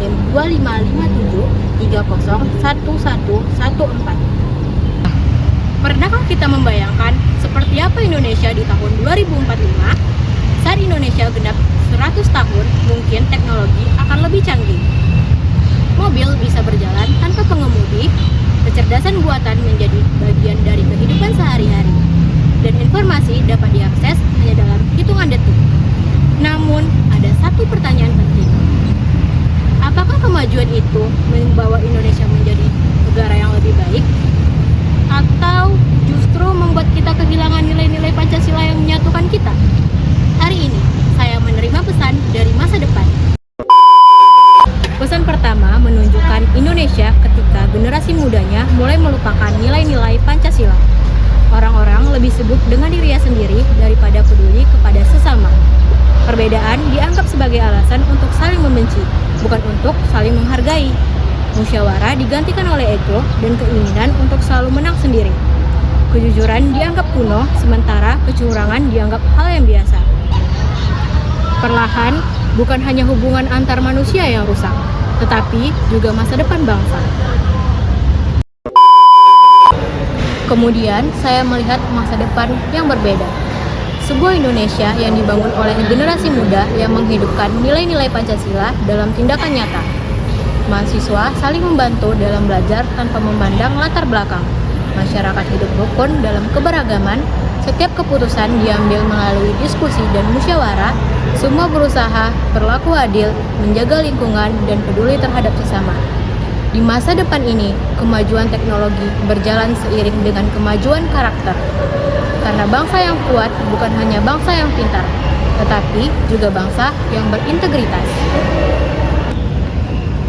NIM 2557301114. Pernahkah kita membayangkan seperti apa Indonesia di tahun 2045? Saat Indonesia genap 100 tahun, mungkin teknologi akan lebih canggih. Mobil bisa berjalan tanpa pengemudi, kecerdasan buatan menjadi bagian dari kehidupan sehari-hari, dan informasi dapat diakses hanya dalam hitungan detik. Namun, ada satu pertanyaan penting. Apakah kemajuan itu membawa Indonesia menjadi negara yang lebih baik? Atau justru membuat kita kehilangan nilai-nilai Pancasila yang menyatukan kita? Hari ini, saya menerima pesan dari masa depan. Pesan pertama menunjukkan Indonesia ketika generasi mudanya mulai melupakan nilai-nilai Pancasila. Orang-orang lebih sibuk dengan dirinya sendiri daripada peduli kepada sesama. Perbedaan dianggap sebagai alasan untuk saling membenci, bukan untuk saling menghargai. Musyawarah digantikan oleh ego dan keinginan untuk selalu menang sendiri. Kejujuran dianggap kuno, sementara kecurangan dianggap hal yang biasa. Perlahan, bukan hanya hubungan antar manusia yang rusak, tetapi juga masa depan bangsa. Kemudian, saya melihat masa depan yang berbeda. Sebuah Indonesia yang dibangun oleh generasi muda yang menghidupkan nilai-nilai Pancasila dalam tindakan nyata. Mahasiswa saling membantu dalam belajar tanpa memandang latar belakang. Masyarakat hidup rukun dalam keberagaman. Setiap keputusan diambil melalui diskusi dan musyawarah. Semua berusaha berlaku adil, menjaga lingkungan, dan peduli terhadap sesama. Di masa depan ini, kemajuan teknologi berjalan seiring dengan kemajuan karakter. Karena bangsa yang kuat bukan hanya bangsa yang pintar, tetapi juga bangsa yang berintegritas.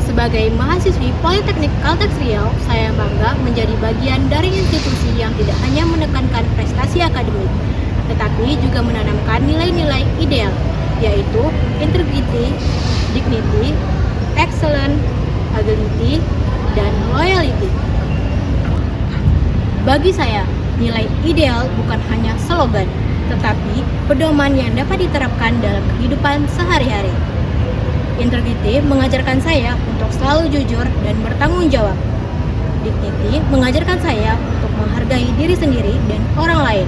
Sebagai mahasiswi Politeknik Kalteks Riau, saya bangga menjadi bagian dari institusi yang tidak hanya menekankan prestasi akademik, tetapi juga menanamkan nilai-nilai ideal, yaitu integrity, dignity, excellence, agility, dan loyalty. Bagi saya, nilai ideal bukan hanya slogan, tetapi pedoman yang dapat diterapkan dalam kehidupan sehari-hari. Integrity mengajarkan saya untuk selalu jujur dan bertanggung jawab. Dignity mengajarkan saya untuk menghargai diri sendiri dan orang lain.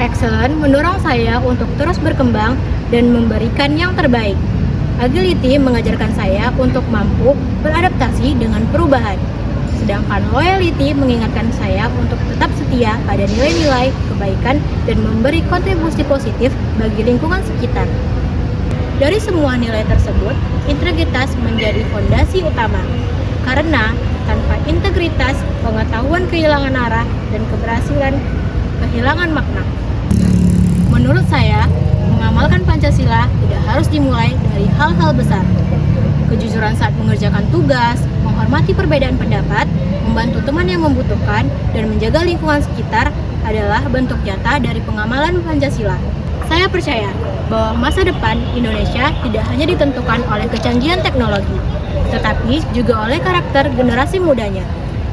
Excellence mendorong saya untuk terus berkembang dan memberikan yang terbaik. Agility mengajarkan saya untuk mampu beradaptasi dengan perubahan. Sedangkan loyalty mengingatkan saya untuk tetap setia pada nilai-nilai kebaikan dan memberi kontribusi positif bagi lingkungan sekitar. Dari semua nilai tersebut, integritas menjadi fondasi utama. Karena tanpa integritas, pengetahuan kehilangan arah dan keberhasilan kehilangan makna. Menurut saya, mengamalkan Pancasila tidak harus dimulai dari hal-hal besar. Kejujuran saat mengerjakan tugas, menghormati perbedaan pendapat, membantu teman yang membutuhkan, dan menjaga lingkungan sekitar adalah bentuk nyata dari pengamalan Pancasila. Saya percaya bahwa masa depan Indonesia tidak hanya ditentukan oleh kecanggihan teknologi, tetapi juga oleh karakter generasi mudanya.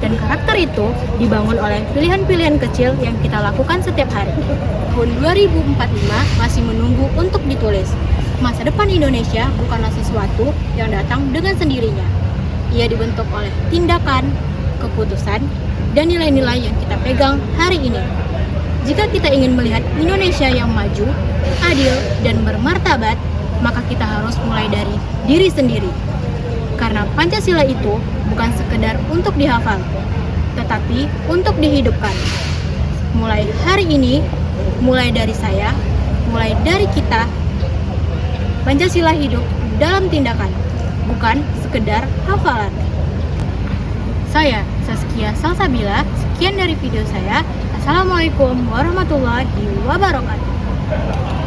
Dan karakter itu dibangun oleh pilihan-pilihan kecil yang kita lakukan setiap hari. Tahun 2045 masih menunggu untuk ditulis. Masa depan Indonesia bukanlah sesuatu yang datang dengan sendirinya. Ia dibentuk oleh tindakan, keputusan, dan nilai-nilai yang kita pegang hari ini. Jika kita ingin melihat Indonesia yang maju, adil, dan bermartabat, maka kita harus mulai dari diri sendiri. Karena Pancasila itu bukan sekedar untuk dihafal, tetapi untuk dihidupkan. Mulai hari ini, mulai dari saya, mulai dari kita, Pancasila hidup dalam tindakan, bukan sekedar hafalan. Saya, Saskia Salsabila, sekian dari video saya. Assalamualaikum warahmatullahi wabarakatuh.